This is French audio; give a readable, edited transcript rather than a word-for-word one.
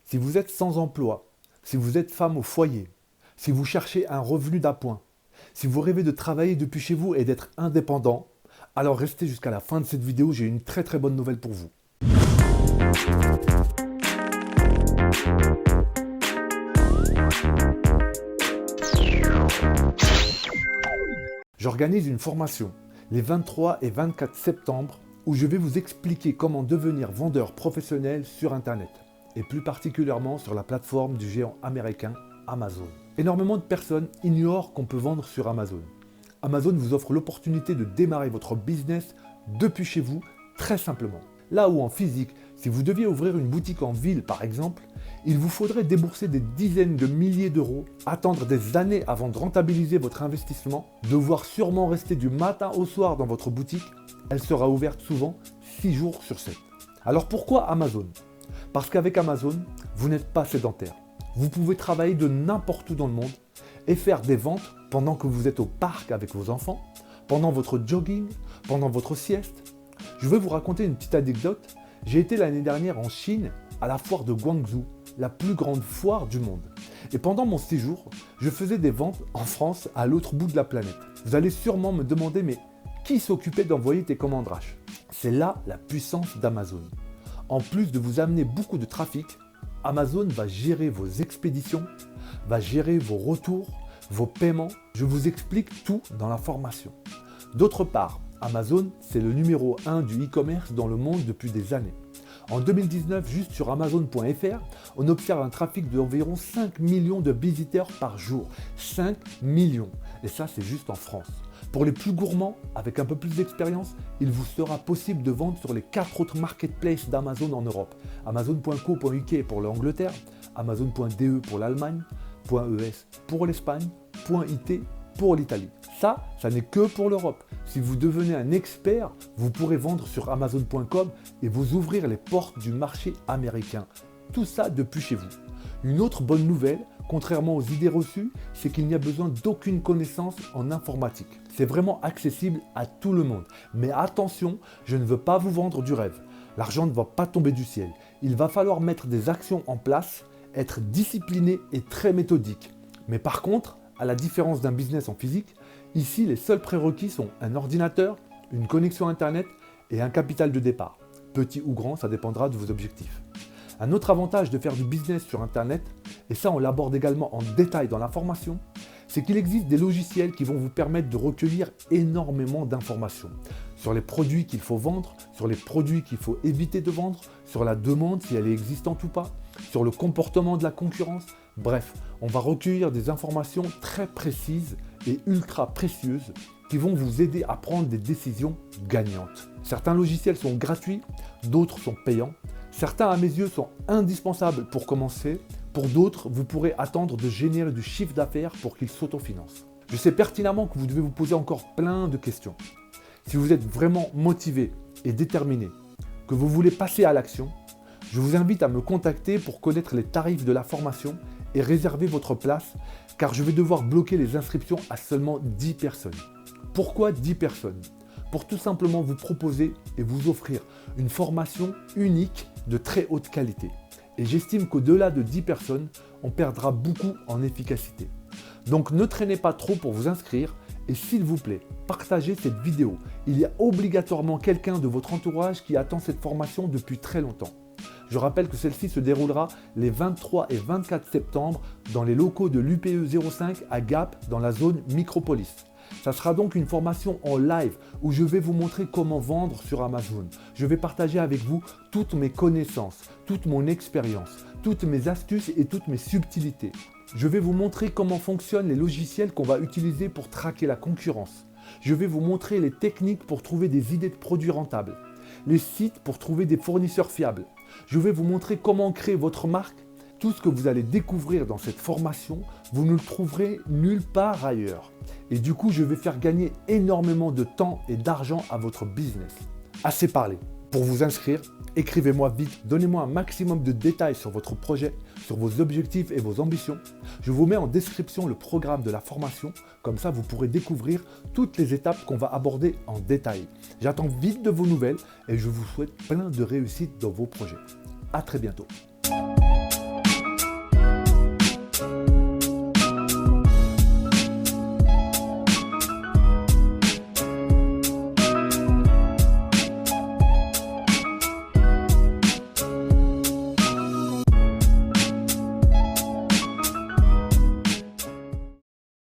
Si vous êtes sans emploi, si vous êtes femme au foyer, si vous cherchez un revenu d'appoint, si vous rêvez de travailler depuis chez vous et d'être indépendant, alors restez jusqu'à la fin de cette vidéo, j'ai une très bonne nouvelle pour vous. J'organise une formation les 23 et 24 septembre où je vais vous expliquer comment devenir vendeur professionnel sur Internet et plus particulièrement sur la plateforme du géant américain Amazon. Énormément de personnes ignorent qu'on peut vendre sur Amazon. Amazon vous offre l'opportunité de démarrer votre business depuis chez vous très simplement. Là où en physique, si vous deviez ouvrir une boutique en ville par exemple, il vous faudrait débourser des dizaines de milliers d'euros, attendre des années avant de rentabiliser votre investissement, devoir sûrement rester du matin au soir dans votre boutique, elle sera ouverte souvent 6 jours sur 7. Alors pourquoi Amazon ? Parce qu'avec Amazon, vous n'êtes pas sédentaire. Vous pouvez travailler de n'importe où dans le monde et faire des ventes pendant que vous êtes au parc avec vos enfants, pendant votre jogging, pendant votre sieste. Je vais vous raconter une petite anecdote. J'ai été l'année dernière en Chine à la foire de Guangzhou, la plus grande foire du monde. Et pendant mon séjour, je faisais des ventes en France à l'autre bout de la planète. Vous allez sûrement me demander, mais qui s'occupait d'envoyer tes commandes Rash ? C'est là la puissance d'Amazon. En plus de vous amener beaucoup de trafic, Amazon va gérer vos expéditions, va gérer vos retours, vos paiements. Je vous explique tout dans la formation. D'autre part, Amazon, c'est le numéro 1 du e-commerce dans le monde depuis des années. En 2019, juste sur Amazon.fr, on observe un trafic d'environ 5 millions de visiteurs par jour. 5 millions. Et ça, c'est juste en France. Pour les plus gourmands, avec un peu plus d'expérience, il vous sera possible de vendre sur les 4 autres marketplaces d'Amazon en Europe. Amazon.co.uk pour l'Angleterre, Amazon.de pour l'Allemagne, .es pour l'Espagne, .it pour l'Italie. Ça n'est que pour l'Europe. Si vous devenez un expert, vous pourrez vendre sur Amazon.com et vous ouvrir les portes du marché américain. Tout ça depuis chez vous. Une autre bonne nouvelle, contrairement aux idées reçues, c'est qu'il n'y a besoin d'aucune connaissance en informatique. C'est vraiment accessible à tout le monde. Mais attention, je ne veux pas vous vendre du rêve. L'argent ne va pas tomber du ciel. Il va falloir mettre des actions en place, être discipliné et très méthodique. Mais par contre, à la différence d'un business en physique, ici les seuls prérequis sont un ordinateur, une connexion Internet et un capital de départ. Petit ou grand, ça dépendra de vos objectifs. Un autre avantage de faire du business sur Internet, et ça on l'aborde également en détail dans la formation, c'est qu'il existe des logiciels qui vont vous permettre de recueillir énormément d'informations sur les produits qu'il faut vendre, sur les produits qu'il faut éviter de vendre, sur la demande si elle est existante ou pas, sur le comportement de la concurrence. Bref, on va recueillir des informations très précises et ultra précieuses qui vont vous aider à prendre des décisions gagnantes. Certains logiciels sont gratuits, d'autres sont payants. Certains à mes yeux sont indispensables pour commencer. Pour d'autres, vous pourrez attendre de générer du chiffre d'affaires pour qu'ils s'autofinancent. Je sais pertinemment que vous devez vous poser encore plein de questions. Si vous êtes vraiment motivé et déterminé, que vous voulez passer à l'action, je vous invite à me contacter pour connaître les tarifs de la formation et réserver votre place car je vais devoir bloquer les inscriptions à seulement 10 personnes. Pourquoi 10 personnes ? Pour tout simplement vous proposer et vous offrir une formation unique de très haute qualité. Et j'estime qu'au-delà de 10 personnes, on perdra beaucoup en efficacité. Donc ne traînez pas trop pour vous inscrire et s'il vous plaît, partagez cette vidéo. Il y a obligatoirement quelqu'un de votre entourage qui attend cette formation depuis très longtemps. Je rappelle que celle-ci se déroulera les 23 et 24 septembre dans les locaux de l'UPE 05 à Gap dans la zone Micropolis. Ça sera donc une formation en live où je vais vous montrer comment vendre sur Amazon. Je vais partager avec vous toutes mes connaissances, toute mon expérience, toutes mes astuces et toutes mes subtilités. Je vais vous montrer comment fonctionnent les logiciels qu'on va utiliser pour traquer la concurrence. Je vais vous montrer les techniques pour trouver des idées de produits rentables, les sites pour trouver des fournisseurs fiables. Je vais vous montrer comment créer votre marque. Tout ce que vous allez découvrir dans cette formation, vous ne le trouverez nulle part ailleurs. Et du coup, je vais faire gagner énormément de temps et d'argent à votre business. Assez parlé. Pour vous inscrire, écrivez-moi vite, donnez-moi un maximum de détails sur votre projet, sur vos objectifs et vos ambitions. Je vous mets en description le programme de la formation, comme ça vous pourrez découvrir toutes les étapes qu'on va aborder en détail. J'attends vite de vos nouvelles et je vous souhaite plein de réussite dans vos projets. À très bientôt.